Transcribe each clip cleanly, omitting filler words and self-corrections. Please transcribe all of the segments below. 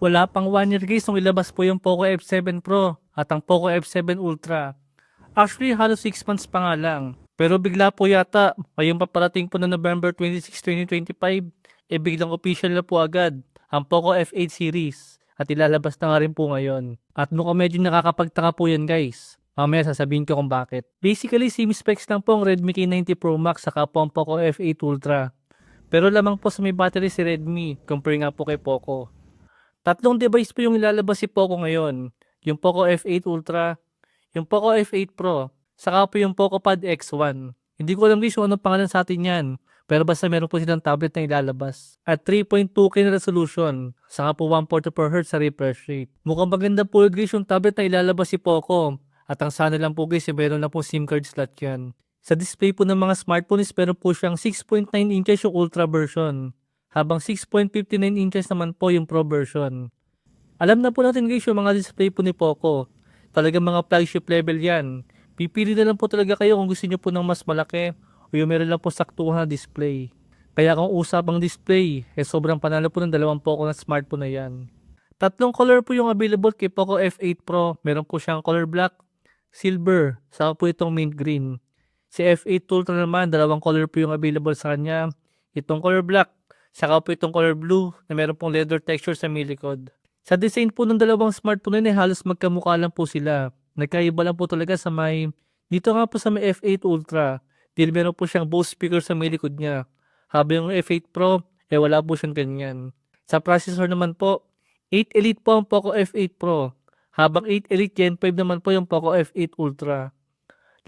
Wala pang 1 year guys nung ilabas po yung Poco F7 Pro at ang Poco F7 Ultra. Actually, halos 6 months pa nga lang. Pero bigla po yata, ngayong paparating po na November 26, 2025, biglang official na po agad ang Poco F8 series at ilalabas na nga rin po ngayon. At mukhang medyo nakakapagtaka po yan guys. Mamaya sasabihin ko kung bakit. Basically, same specs lang po ang Redmi K90 Pro Max saka po ang Poco F8 Ultra. Pero lamang po sa may battery si Redmi compare nga po kay Poco. Tatlong device po yung ilalabas si Poco ngayon. Yung Poco F8 Ultra, yung Poco F8 Pro, saka po yung Poco Pad X1. Hindi ko alam guys kung anong pangalan sa atin yan. Pero basta meron po silang tablet na ilalabas. At 3.2K na resolution, saka po 144Hz sa refresh rate. Mukhang maganda po guys yung tablet na ilalabas si Poco. At ang sana lang po guys, meron na po SIM card slot yan. Sa display po ng mga smartphone is meron po siyang 6.9 inches yung Ultra version. Habang 6.59 inches naman po yung Pro version. Alam na po natin guys yung mga display po ni Poco. Talagang mga flagship level yan. Pipili na lang po talaga kayo kung gusto nyo po ng mas malaki o yung meron lang po saktuhan na display. Kaya kung usapang display, sobrang panalo po ng dalawang Poco na smartphone na yan. Tatlong color po yung available kay Poco F8 Pro. Meron po siyang color black, silver, saka po itong mint green. Si F8 Ultra naman, dalawang color po yung available sa kanya. Itong color black, saka po itong color blue na meron pong leather texture sa milikod. Sa design po ng dalawang smartphone na halos magkamukha lang po sila. Nagkaiba lang po talaga sa may, dito nga po sa may F8 Ultra, dahil meron po siyang Bose speaker sa milikod niya. Habang yung F8 Pro, wala po siyang ganyan. Sa processor naman po, 8 Elite po ang Poco F8 Pro. Habang 8 Elite Gen 5 naman po yung Poco F8 Ultra.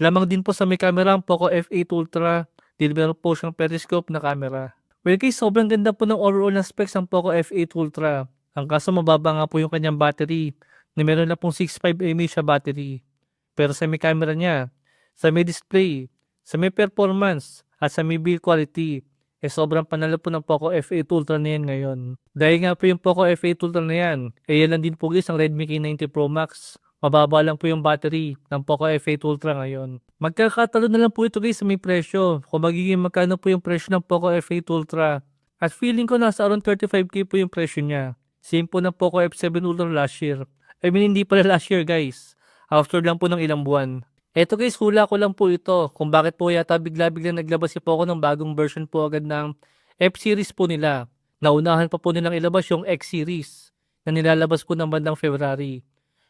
Lamang din po sa may camera ang Poco F8 Ultra, dahil meron po siyang periscope na camera. Well guys, sobrang ganda po ng overall na specs ng Poco F8 Ultra. Ang kaso mababa nga po yung kanyang battery, na meron na pong 6.5 mAh siya battery. Pero sa may camera niya, sa may display, sa may performance, at sa may build quality, sobrang panalo po ng Poco F8 Ultra na yan ngayon. Dahil nga po yung Poco F8 Ultra na yan, yan lang din po guys ang Redmi K90 Pro Max. Mababa lang po yung battery ng Poco F8 Ultra ngayon. Magkakatalo na lang po ito guys sa may presyo. Kung magiging magkano po yung presyo ng Poco F8 Ultra. At feeling ko nasa around 35k po yung presyo niya. Same po ng Poco F7 Ultra last year. I mean hindi pala last year guys. After lang po ng ilang buwan. Eto guys, hula ko lang po ito kung bakit po yata bigla-bigla naglabas si Poco ng bagong version po agad ng F-series po nila. Naunahan pa po nilang ilabas yung X-series na nilalabas po ng bandang February.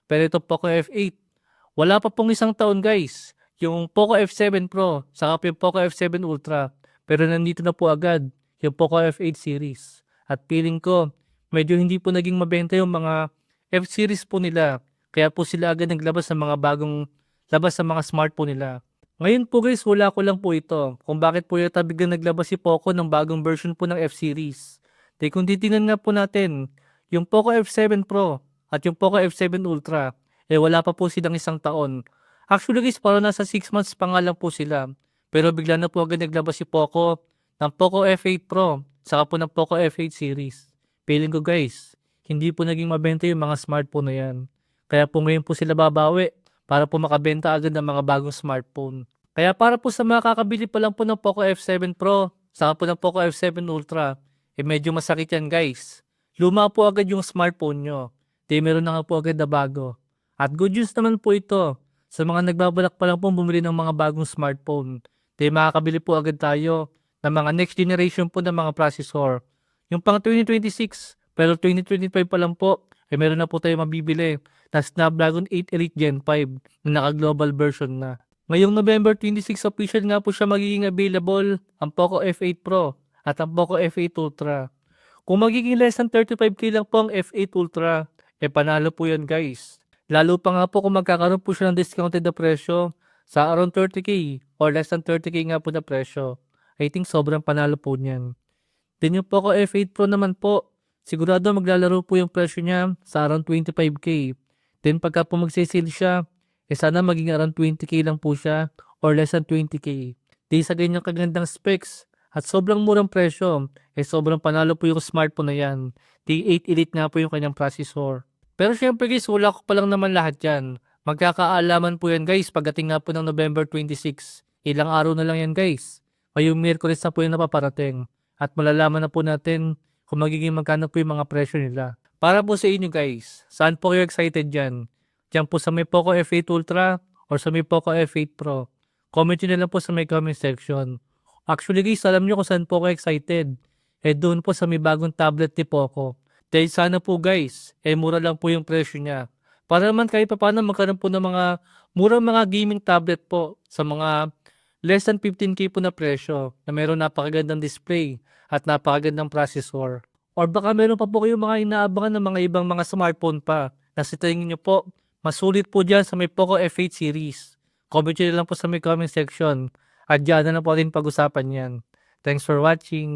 Pero ito Poco F8, wala pa pong isang taon guys. Yung Poco F7 Pro, saka po yung Poco F7 Ultra. Pero nandito na po agad yung Poco F8 series. At feeling ko, medyo hindi po naging mabenta yung mga F-series po nila. Kaya po sila agad naglabas ng mga bagong labas sa mga smartphone nila. Ngayon po guys, hula ko lang po ito kung bakit po yata biglang naglabas si Poco ng bagong version po ng F-series. Dahil kung titingnan nga po natin, yung Poco F7 Pro at yung Poco F7 Ultra, wala pa po silang isang taon. Actually guys, parang nasa 6 months pa nga lang po sila. Pero bigla na po agad naglabas si Poco ng Poco F8 Pro, saka po ng Poco F8 series. Feeling ko guys, hindi po naging mabenta yung mga smartphone na yan. Kaya po ngayon po sila babawi para po makabenta agad ng mga bagong smartphone. Kaya para po sa mga kakabili pa lang po ng Poco F7 Pro, saka po ng Poco F7 Ultra, medyo masakit yan guys. Luma po agad yung smartphone nyo. Di meron na nga po agad na bago. At good news naman po ito sa mga nagbabalak pa lang po bumili ng mga bagong smartphone. Di makakabili po agad tayo ng mga next generation po ng mga processor. Yung pang 2026, pero 2025 pa lang po, meron na po tayo mabibili na Snapdragon 8 Elite Gen 5 na naka-global version na. Ngayong November 26 official nga po siya magiging available ang Poco F8 Pro at ang Poco F8 Ultra. Kung magiging less than 35k lang po ang F8 Ultra, panalo po yan guys. Lalo pa nga po kung magkakaroon po siya ng discounted na presyo sa around 30k or less than 30k nga po na presyo. I think sobrang panalo po niyan. Then yung Poco F8 Pro naman po, sigurado maglalaro po yung presyo niya sa around 25k. Then pagka po magsisale siya, sana maging around 20k lang po siya or less than 20k. Di sa ganyang kagandang specs at sobrang murang presyo, sobrang panalo po yung smartphone na yan. T8 Elite nga po yung kanyang processor. Pero syempre guys, wala ko pa lang naman lahat yan. Magkakaalaman po yan guys pagdating nga po ng November 26. Ilang araw na lang yan guys. Ngayong Miyerkules na po yung napaparating. At malalaman na po natin kung magiging magkano po yung mga presyo nila. Para po sa inyo guys, saan po kayo excited dyan? Diyan po sa may Poco F8 Ultra or sa may Poco F8 Pro? Comment nyo na lang po sa may comment section. Actually guys, alam nyo kung saan po kayo excited. Doon po sa may bagong tablet ni Poco. Dahil sana po guys, mura lang po yung presyo niya. Para naman kahit pa paano magkaroon po ng mga murang mga gaming tablet po sa mga less than 15k po na presyo na meron napakagandang display at napakagandang processor. Or baka meron pa po kayong mga inaabangan ng mga ibang mga smartphone pa na sa tingin nyo po, masulit po dyan sa may Poco F8 series. Comment nyo na lang po sa may comment section at dyan na lang po rin pag-usapan yan. Thanks for watching.